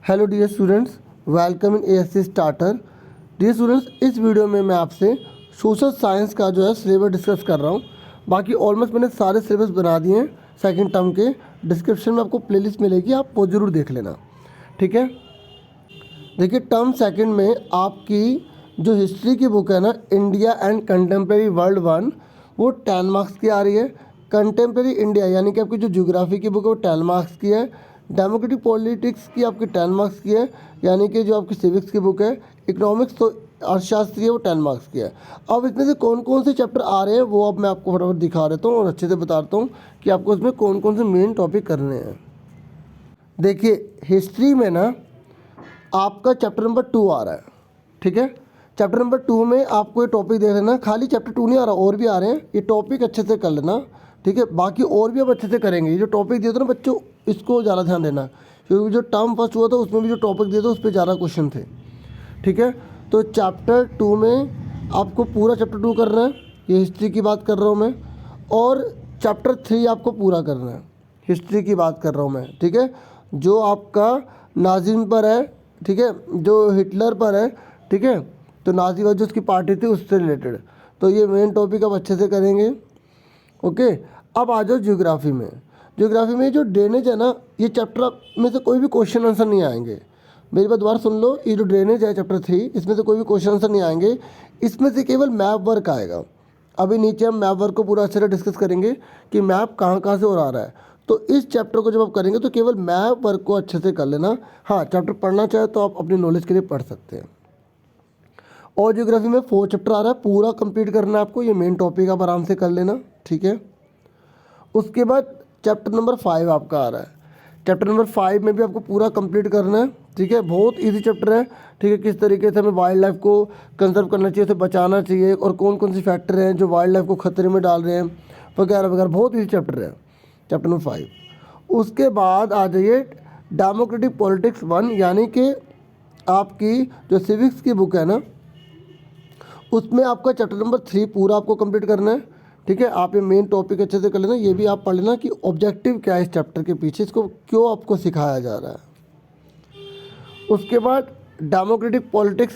Hello dear students, welcome in ASC starter. Dear students, इस video में मैं आपसे सोशल साइंस का जो है सिलेबस डिस्कस कर रहा हूँ। बाकी ऑलमोस्ट मैंने सारे सिलेबस बना दिए हैं सेकंड टर्म के। डिस्क्रिप्शन में आपको प्लेलिस्ट मिलेगी, आप वो ज़रूर देख लेना, ठीक है। देखिए, टर्म सेकंड में आपकी जो हिस्ट्री की बुक है ना, इंडिया एंड कंटेम्प्रेरी वर्ल्ड 1, वो 10 मार्क्स की आ रही है। कंटेम्प्रेरी इंडिया यानी कि आपकी जो ज्योग्राफी की बुक है वो 10 मार्क्स की है। डेमोक्रेटिक पॉलिटिक्स की आपकी 10 मार्क्स की है, यानी कि जो आपकी सिविक्स की बुक है। इकोनॉमिक्स तो अर्थशास्त्र है, वो 10 मार्क्स की है। अब इसमें से कौन कौन से चैप्टर आ रहे हैं वो अब मैं आपको फटाफट दिखा देता हूँ और अच्छे से बताता हूँ कि आपको इसमें कौन कौन से मेन टॉपिक करने हैं। देखिए, हिस्ट्री में ना आपका चैप्टर नंबर 2 आ रहा है, ठीक है। चैप्टर नंबर 2 में आपको ये टॉपिक देख लेना। खाली चैप्टर 2 नहीं आ रहा, और भी आ रहे हैं, ये टॉपिक अच्छे से कर लेना, ठीक है। बाकी और भी अब अच्छे से करेंगे। ये जो टॉपिक दिए थे ना बच्चों, इसको ज़्यादा ध्यान देना, क्योंकि जो टर्म फर्स्ट हुआ था उसमें भी जो टॉपिक दिए थे उस पर ज़्यादा क्वेश्चन थे, ठीक है। तो चैप्टर 2 में आपको पूरा चैप्टर 2 करना है, ये हिस्ट्री की बात कर रहा हूँ मैं। और चैप्टर 3 आपको पूरा करना है, हिस्ट्री की बात कर रहा हूँ मैं, ठीक है। जो आपका नाज़िम पर है, ठीक है, जो हिटलर पर है, ठीक है। तो नाज़ी जो उसकी पार्टी थी उससे रिलेटेड, तो ये मेन टॉपिक आप अच्छे से करेंगे, ओके। अब आ जाओ ज्योग्राफी में। ज्योग्राफी में जो ड्रेनेज है ना, ये चैप्टर में से कोई भी क्वेश्चन आंसर नहीं आएंगे। मेरी बात दोबारा सुन लो, ये जो ड्रेनेज है चैप्टर 3, इसमें से कोई भी क्वेश्चन आंसर नहीं आएंगे। इसमें से केवल मैप वर्क आएगा। अभी नीचे हम मैप वर्क को पूरा अच्छे से डिस्कस करेंगे कि मैप कहाँ कहाँ से और आ रहा है। तो इस चैप्टर को जब आप करेंगे तो केवल मैप वर्क को अच्छे से कर लेना। हाँ, चैप्टर पढ़ना चाहे तो आप अपनी नॉलेज के लिए पढ़ सकते हैं। और ज्योग्राफी में 4 चैप्टर आ रहा है, पूरा कंप्लीट करना है आपको। ये मेन टॉपिक आप आराम से कर लेना, ठीक है। उसके बाद चैप्टर नंबर 5 आपका आ रहा है। चैप्टर नंबर 5 में भी आपको पूरा कंप्लीट करना है, ठीक है। बहुत इजी चैप्टर है, ठीक है। किस तरीके से हमें वाइल्ड लाइफ को कंजर्व करना चाहिए, उसे बचाना चाहिए, और कौन कौन से फैक्टर हैं जो वाइल्ड लाइफ को खतरे में डाल रहे हैं, वगैरह वगैरह। बहुत इजी चैप्टर है चैप्टर नंबर 5। उसके बाद आ जाइए डेमोक्रेटिक पॉलिटिक्स 1, यानी कि आपकी जो सिविक्स की बुक है ना, उसमें आपका चैप्टर नंबर 3 पूरा आपको कंप्लीट करना है, ठीक है। आप ये मेन टॉपिक अच्छे से कर लेना। ये भी आप पढ़ लेना कि ऑब्जेक्टिव क्या है इस चैप्टर के पीछे, इसको क्यों आपको सिखाया जा रहा है। उसके बाद डेमोक्रेटिक पॉलिटिक्स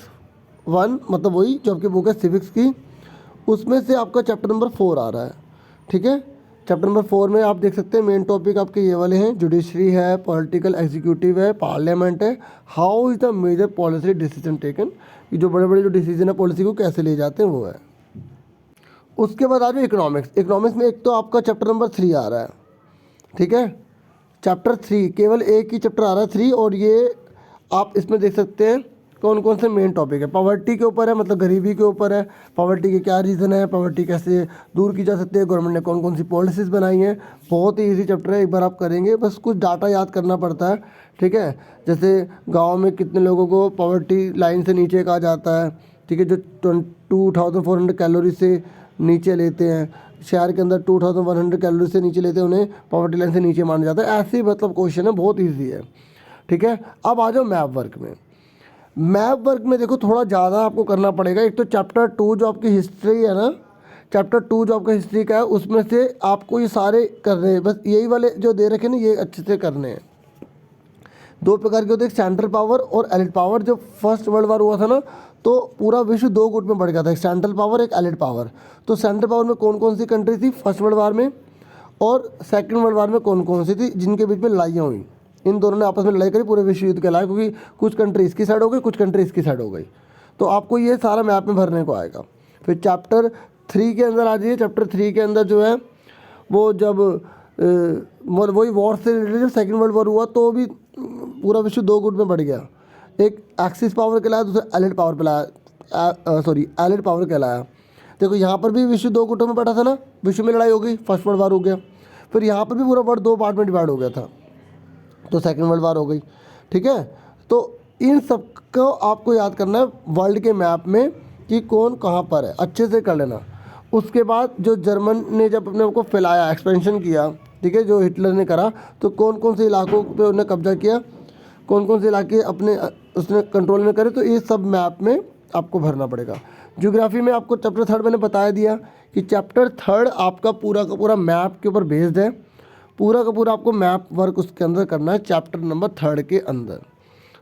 1, मतलब वही जो आपकी बुक है सिविक्स की, उसमें से आपका चैप्टर नंबर 4 आ रहा है, ठीक है। चैप्टर नंबर 4 में आप देख सकते हैं मेन टॉपिक आपके ये वाले हैं। जुडिशरी है, पॉलिटिकल एग्जीक्यूटिव है, पार्लियामेंट है, how is the major policy decision taken, ये जो बड़े बड़े जो डिसीजन है पॉलिसी को कैसे ले जाते हैं वो है। उसके बाद आ जाओ इकोनॉमिक्स। इकोनॉमिक्स में एक तो आपका चैप्टर नंबर 3 आ रहा है, ठीक है। चैप्टर 3 केवल एक ही चैप्टर आ रहा है 3, और ये आप इसमें देख सकते हैं कौन कौन से मेन टॉपिक है। पॉवर्टी के ऊपर है, मतलब गरीबी के ऊपर है। पॉवर्टी के क्या रीज़न है, पॉवर्टी कैसे दूर की जा सकती है, गवर्नमेंट ने कौन कौन सी पॉलिसीज़ बनाई हैं। बहुत ही ईजी चैप्टर है, एक बार आप करेंगे, बस कुछ डाटा याद करना पड़ता है, ठीक है। जैसे गाँव में कितने लोगों को पॉवर्टी लाइन से नीचे कहा जाता है, ठीक है, जो 2400 कैलोरी से नीचे लेते हैं। शहर के अंदर 2100 कैलोरी से नीचे लेते हैं, उन्हें पॉवर्टी लाइन से नीचे माना जाता है। ऐसे ही मतलब क्वेश्चन है, बहुत ईजी है, ठीक है। अब आ जाओ मैप वर्क में। मैप वर्क में देखो थोड़ा ज़्यादा आपको करना पड़ेगा। एक तो चैप्टर 2 जो आपकी हिस्ट्री है ना, चैप्टर 2 जो आपका हिस्ट्री का है, उसमें से आपको ये सारे करने हैं। बस यही वाले जो दे रखे ना, ये अच्छे से करने हैं। 2 प्रकार के होते हैं, सेंट्रल पावर और एलिट पावर। जब फर्स्ट वर्ल्ड वॉर हुआ था ना, तो पूरा विश्व 2 गुट में बढ़ गया था, एक सेंट्रल पावर, एक एलिट पावर। तो सेंट्रल पावर में कौन कौन सी कंट्री थी फर्स्ट वर्ल्ड वॉर में, और सेकंड वर्ल्ड वॉर में कौन कौन सी थी जिनके बीच में लड़ाइयाँ हुई। इन दोनों ने आपस में लड़ाई करी, पूरे विश्व युद्ध कहलाया, क्योंकि कुछ कंट्री इसकी साइड हो गई, कुछ कंट्री इसकी साइड हो गई। तो आपको ये सारा मैप में भरने को आएगा। फिर चैप्टर 3 के अंदर आ जाइए। चैप्टर 3 के अंदर जो है वो जब वही वॉर से रिलेटेड, जब सेकेंड वर्ल्ड वॉर हुआ तो भी पूरा विश्व 2 गुट में बढ़ गया। एक एक्सिस पावर कहलाया, दूसरा एलिट पावर एलिट पावर कहलाया। देखो यहाँ पर भी विश्व 2 गुटों में बैठा था ना, विश्व में लड़ाई हो गई, फर्स्ट वर्ल्ड वॉर हो गया। फिर यहाँ पर भी पूरा वर्ल्ड 2 पार्ट में डिवाइड हो गया था, तो सेकेंड वर्ल्ड वॉर हो गई, ठीक है। तो इन सब को आपको याद करना है वर्ल्ड के मैप में कि कौन कहाँ पर है, अच्छे से कर लेना। उसके बाद जो जर्मन ने जब अपने को फैलाया, एक्सपेंशन किया, ठीक है, जो हिटलर ने करा, तो कौन कौन से इलाकों पे उन्होंने कब्जा किया, कौन कौन से इलाके अपने उसने कंट्रोल में करे, तो ये सब मैप में आपको भरना पड़ेगा। ज्योग्राफी में आपको चैप्टर 3 मैंने बता दिया कि चैप्टर 3 आपका पूरा का पूरा मैप के ऊपर बेस्ड है। पूरा का पूरा आपको मैप वर्क उसके अंदर करना है, चैप्टर नंबर 3 के अंदर।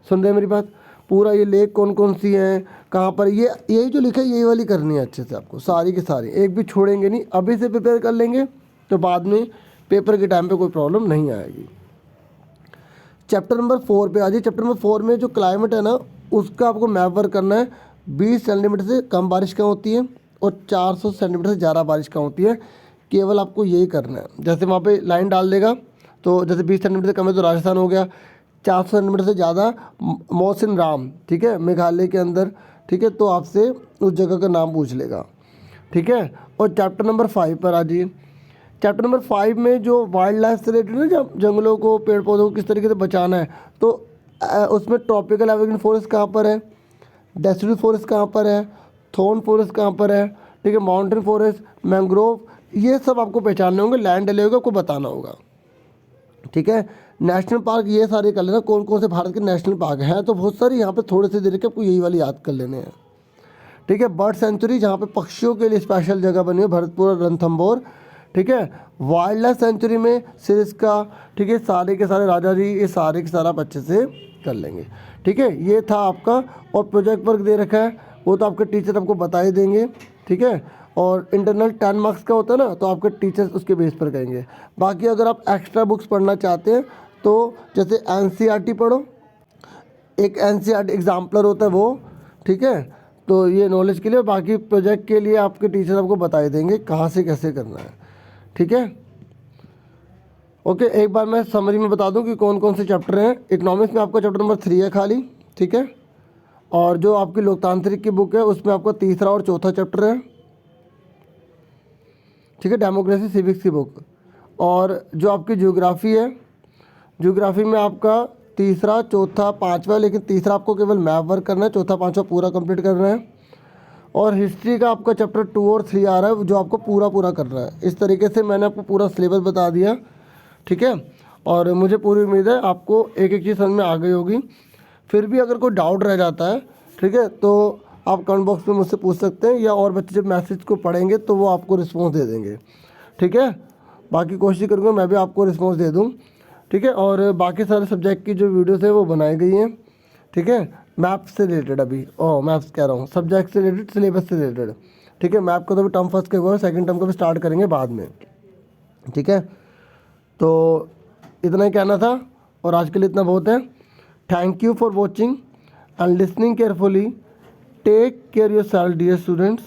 सुन रहे हैं मेरी बात? पूरा ये लेक कौन कौन सी है, कहाँ पर, ये यही जो लिखा है यही वाली करनी है अच्छे से आपको, सारी की सारी, एक भी छोड़ेंगे नहीं। अभी से प्रिपेयर कर लेंगे तो बाद में पेपर के टाइम पे कोई प्रॉब्लम नहीं आएगी। चैप्टर नंबर 4 पे आ जाइए। चैप्टर नंबर 4 में जो क्लाइमेट है ना, उसका आपको मैप वर्क करना है। 20 सेंटीमीटर से कम बारिश कहाँ होती है और 400 सेंटीमीटर से ज़्यादा बारिश कहाँ होती है, केवल आपको यही करना है। जैसे वहाँ पे लाइन डाल देगा, तो जैसे 20 सेंटीमीटर से कम है तो राजस्थान हो गया, 400 सेंटीमीटर से ज़्यादा मौसिन राम, ठीक है, मेघालय के अंदर, ठीक है, तो आपसे उस जगह का नाम पूछ लेगा, ठीक है। और चैप्टर नंबर 5 पर आ जाइए। चैप्टर नंबर 5 में जो वाइल्ड लाइफ से रिलेटेड है, जब जंगलों को, पेड़ पौधों को किस तरीके से बचाना है, तो उसमें ट्रॉपिकल एवरग्रीन फॉरेस्ट कहाँ पर है, डेसिडुअस फॉरेस्ट कहाँ पर है, थॉर्न फॉरेस्ट कहाँ पर है, ठीक है, माउंटेन फॉरेस्ट, मैंग्रोव, ये सब आपको पहचानने होंगे। लैंड डले होगा, आपको बताना होगा, ठीक है। नेशनल पार्क ये सारे कर लेना, कौन कौन से भारत के नेशनल पार्क हैं, तो बहुत सारी यहाँ पे थोड़े से देर के आपको यही वाली याद कर लेने हैं, ठीक है। बर्ड सेंचुरी, जहाँ पे पक्षियों के लिए स्पेशल जगह बनी है, भरतपुर, रणथंभौर, ठीक है। वाइल्ड लाइफ सेंचुरी में सिरस्का, ठीक है, सारे के सारे राजा जी, ये सारे के सारा आप अच्छे से कर लेंगे, ठीक है। ये था आपका, और प्रोजेक्ट वर्क दे रखा है, वो तो आपके टीचर आपको बता ही देंगे, ठीक है। और इंटरनल 10 मार्क्स का होता है ना, तो आपके टीचर्स उसके बेस पर कहेंगे। बाकी अगर आप एक्स्ट्रा बुक्स पढ़ना चाहते हैं तो जैसे NCERT पढ़ो, एक NCERT एग्जाम्पलर होता है वो, ठीक है। तो ये नॉलेज के लिए, बाकी प्रोजेक्ट के लिए आपके टीचर आपको बता ही देंगे कहाँ से कैसे करना है, ठीक है। ओके, एक बार मैं समरी में बता दूं कि कौन कौन से चैप्टर हैं। इकोनॉमिक्स में आपका चैप्टर नंबर 3 है खाली, ठीक है। और जो आपकी लोकतांत्रिक की बुक है उसमें आपका तीसरा और चौथा चैप्टर है, ठीक है, डेमोक्रेसी सिविक्स की बुक। और जो आपकी ज्योग्राफी है, ज्योग्राफी में आपका तीसरा, चौथा, पाँचवा, लेकिन तीसरा आपको केवल मैप वर्क करना है, चौथा पाँचवा पूरा कंप्लीट करना है। और हिस्ट्री का आपका चैप्टर 2 और 3 आ रहा है, जो आपको पूरा करना है। इस तरीके से मैंने आपको पूरा सिलेबस बता दिया, ठीक है। और मुझे पूरी उम्मीद है आपको एक एक चीज़ समझ में आ गई होगी। फिर भी अगर कोई डाउट रह जाता है, ठीक है, तो आप कमेंट बॉक्स में मुझसे पूछ सकते हैं, या और बच्चे जब मैसेज को पढ़ेंगे तो वो आपको रिस्पॉन्स दे देंगे, ठीक है। बाकी कोशिश करूँगा मैं भी आपको रिस्पॉन्स दे दूँ, ठीक है। और बाकी सारे सब्जेक्ट की जो वीडियोस है वो बनाई गई हैं, ठीक है, मैथ्स से रिलेटेड, अभी मैथ्स कह रहा हूँ, सब्जेक्ट से रिलेटेड, सिलेबस से रिलेटेड, ठीक है। मैथ का तो अभी टर्म फर्स्ट के हुआ, सेकंड टर्म का भी स्टार्ट करेंगे बाद में, ठीक है। तो इतना ही कहना था, और आज के लिए इतना बहुत है। Thank you for watching and listening carefully. Take care yourself dear students.